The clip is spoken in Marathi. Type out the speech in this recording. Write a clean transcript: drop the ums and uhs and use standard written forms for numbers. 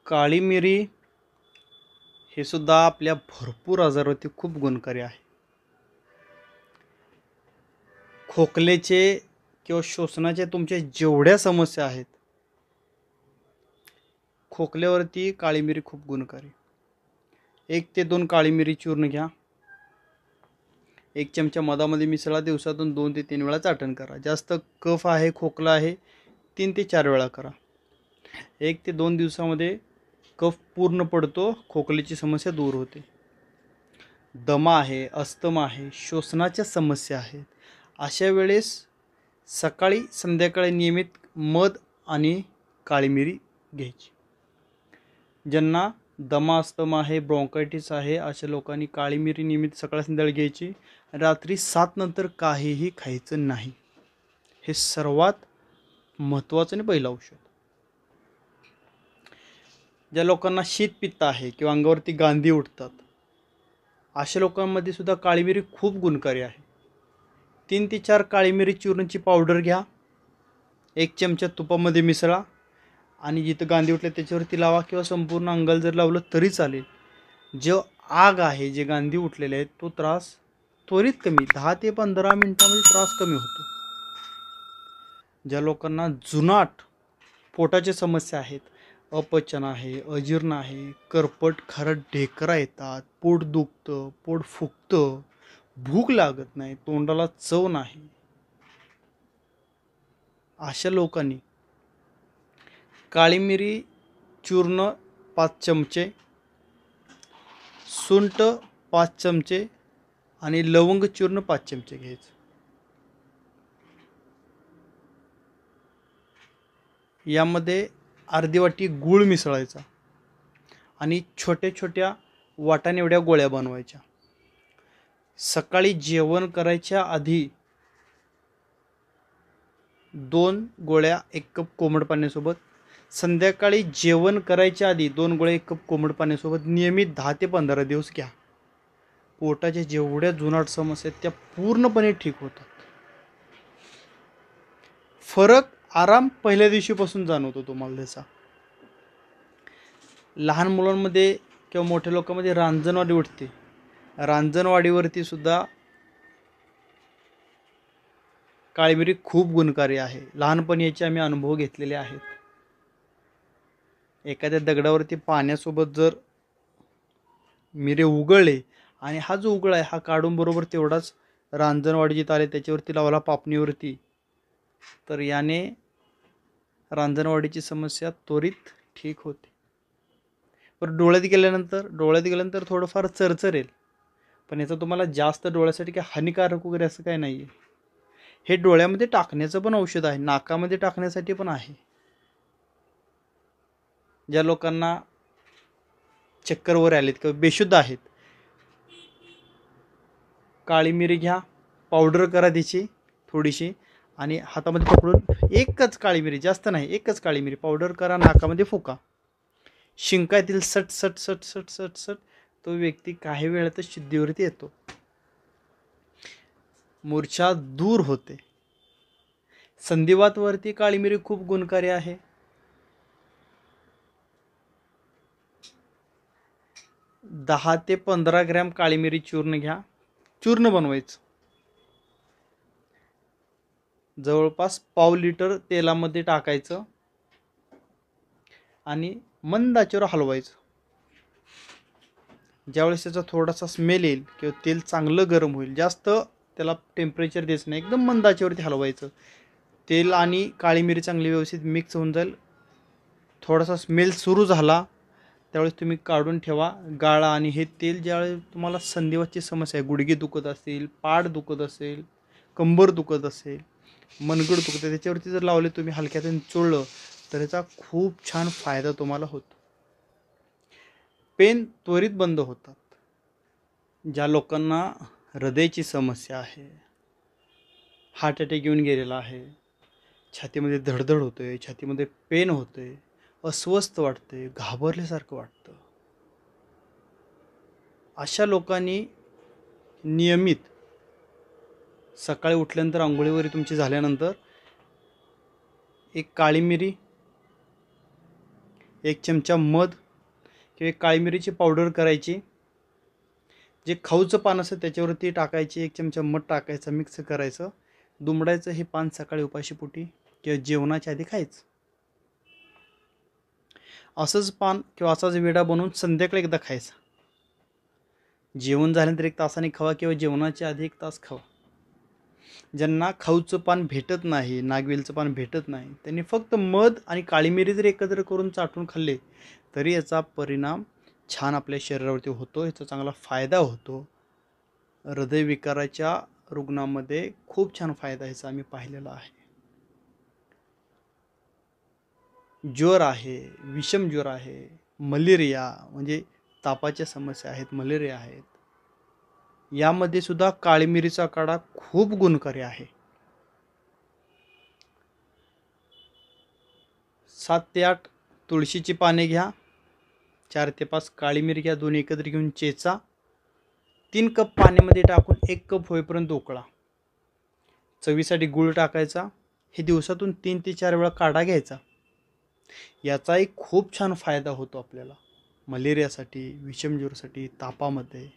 काळी मिरी हे सुद्धा आपल्या भरपूर आजारावरती खूप गुणकारी आहे. खोकल्याचे किंवा श्वसनाचे तुमच्या जेवढ्या समस्या आहेत, खोकल्यावरती काळी मिरी खूप गुणकारी. 1 ते 2 काळी मिरी चूर्ण घ्या. 1 चमचा मधामध्ये मिसळा. दिवसातून 2 ते 3 वेळा चाटण करा. जास्त कफ आहे, खोकला आहे, 3 ते 4 वेळा करा. 1 ते 2 दिवसामध्ये कफ पूर्ण पडतो, खोकल्याची समस्या दूर होते. दमा आहे, अस्थमा आहे, श्वसनाच्या समस्या आहेत, अशा वेळेस सकाळी संध्याकाळी नियमित मध आणि काळी मिरी घ्यायची. ज्यांना दमा अस्थमा आहे, ब्रॉन्कायटिस आहे, अशा लोकांनी काळी मिरी नियमित सकाळ संध्याकाळी घ्यायची. रात्री 7 नंतर काहीही खायचं नाही. हे सर्वात महत्त्वाचं आणि पहिलं औषध. ज्या लोकांना शीतपित्त आहे किंवा अंगावरती गांधी उठतात, अशा लोकांमध्ये सुद्धा काळी मिरी खूप गुणकारी आहे. 3 ते 4 काळी मिरी चूर्णाची पावडर घ्या. 1 चमचा तुपामध्ये मिसळा आणि जिथं गांधी उठले त्याच्यावरती लावा किंवा संपूर्ण अंगाला जर लावलं तरी चालेल. जो आग आहे, जे गांधी उठलेले आहेत, तो त्रास त्वरित कमी 10 ते 15 मिनिटांमध्ये त्रास कमी होतो. ज्या लोकांना जुनाट पोटाच्या समस्या आहेत, अपचन आहे, अजीर्ण आहे, करपट खारट ढेकरा येतात, पोट दुखतं, पोट फुगतं, भूक लागत नाही, तोंडाला चव नाही, अशा लोकांनी काळी मिरी चूर्ण 5 चमचे, सुंठ 5 चमचे आणि लवंग चूर्ण 5 चमचे घ्यायचं. यामध्ये अर्धी वाटी गूळ मिसळायचा आणि छोट्या छोट्या वाटाणे एवढ्या गोळ्या बनवायच्या. सकाळी जेवण करायच्या आधी 2 गोळ्या 1 कप कोमट पाण्यासोबत, संध्याकाळी जेवण करायच्या आधी 2 गोळ्या 1 कप कोमट पाण्यासोबत नियमित 10 ते 15 दिवस घ्या. पोटाच्या जेवढ्या जुनाट समस्या आहेत त्या पूर्णपणे ठीक होतात. फरक आराम पहिल्या दिवशीपासून जाणवतो तुम्हाला त्याचा. लहान मुलांमध्ये किंवा मोठ्या लोकांमध्ये रांजणवाडी उठते. रांजणवाडीवरती सुद्धा काळी मिरी खूप गुणकारी आहे. लहानपणी याचे आम्ही अनुभव घेतलेले आहेत. एखाद्या दगडावरती पाण्यासोबत जर मिरे उगळले आणि हा जो उगळ आहे हा काढून बरोबर तेवढाच रांजणवाडी जिथं आले त्याच्यावरती लावला पापणीवरती, तर याने रांजणवाडीची समस्या त्वरित ठीक होते. पण डोळ्यात गेल्यानंतर थोडंफार चरचरेल, पण याचा तुम्हाला जास्त डोळ्यासाठी काय हानिकारक वगैरे असं काय नाही आहे. हे डोळ्यामध्ये टाकण्याचं पण औषध आहे, नाकामध्ये टाकण्यासाठी पण आहे. ज्या लोकांना चक्कर वर आलेत किंवा बेशुद्ध आहेत, काळी मिरी घ्या, पावडर करा त्याची थोडीशी आणि हातामध्ये पकडून एकच काळी मिरी, जास्त नाही, एकच काळी मिरी पावडर करा, नाकामध्ये फुका. शिंकातील सट सट सट सट सट सट तो व्यक्ती काही वेळातच शुद्धीवरती येतो. मूर्छा दूर होते. संधिवातवरती काळी मिरी खूप गुणकारी आहे. 10 ते 15 ग्रॅम काळी मिरी चूर्ण घ्या. चूर्ण बनवायचं. जवळपास पाव लिटर तेलामध्ये टाकायचं आणि मंद आचेवर हलवायचं. ज्यावेळेस त्याचा थोडासा स्मेल येईल किंवा तेल चांगलं गरम होईल, जास्त त्याला टेम्परेचर द्यायचं नाही, एकदम मंद आचेवरती हलवायचं. तेल आणि काळी मिरी चांगली व्यवस्थित मिक्स होऊन जाईल. थोडासा स्मेल सुरू झाला त्यावेळेस तुम्ही काढून ठेवा, गाळा. आणि हे तेल ज्यावेळेस तुम्हाला संधिवातची समस्या आहे, गुडघे दुखत असतील, पाठ दुखत असेल, कंबर दुखत असेल, मनगड दुखत, त्याच्यावरती जर लावले तुम्ही, हलक्यातून चोळलं तर याचा खूप छान फायदा तुम्हाला होतो. पेन त्वरित बंद होतात. ज्या लोकांना हृदयाची समस्या आहे, हार्ट अटॅक येऊन गेलेला आहे, छातीमध्ये धडधड होते, छातीमध्ये पेन होते, अस्वस्थ वाटते, घाबरल्यासारखं वाटतं, अशा लोकांनी नियमित सकाळी उठल्यानंतर आंघोळीवरी तुमची झाल्यानंतर 1 काळी मिरी, 1 चमचा मध किंवा काळी मिरीची पावडर करायची, जे खाऊचं पान असतं त्याच्यावरती टाकायची, 1 चमचा मध टाकायचं, मिक्स करायचं, दुमडायचं. हे पान सकाळी उपाशीपोटी किंवा जेवणाच्या आधी खायचं. असंच पान किंवा असाच वेडा बनवून संध्याकाळी एकदा खायचा. जेवण झाल्यानंतर 1 तासाने खावा किंवा जेवणाच्या आधी 1 तास खावा. ज्यांना खाऊचं पान भेटत नाही, नागवेलचं पान भेटत नाही, त्यांनी फक्त मध आणि काळी मिरी जर एकत्र करून चाटून खाल्ले तरी याचा परिणाम छान आपल्या शरीरावरती होतो. याचा चांगला फायदा होतो. हृदयविकाराच्या रुग्णांमध्ये खूप छान फायदा याचा आम्ही पाहिलेला आहे. ज्वर आहे, विषम ज्वर आहे, मलेरिया म्हणजे तापाच्या समस्या आहेत, मलेरिया आहेत, यामध्ये सुद्धा काळी मिरीचा काढा खूप गुणकारी आहे. 7 ते 8 तुळशीची पाने घ्या, 4 ते 5 काळी मिरी घ्या, 2 एकत्र घेऊन चेचा, 3 कप पाण्यामध्ये टाकून 1 कप होईपर्यंत उकळा. चवीसाठी गूळ टाकायचा. हे दिवसातून 3 ते 4 वेळा काढा घ्यायचा. याचाही खूप छान फायदा होतो आपल्याला मलेरियासाठी, विषमज्वरासाठी, तापामध्ये.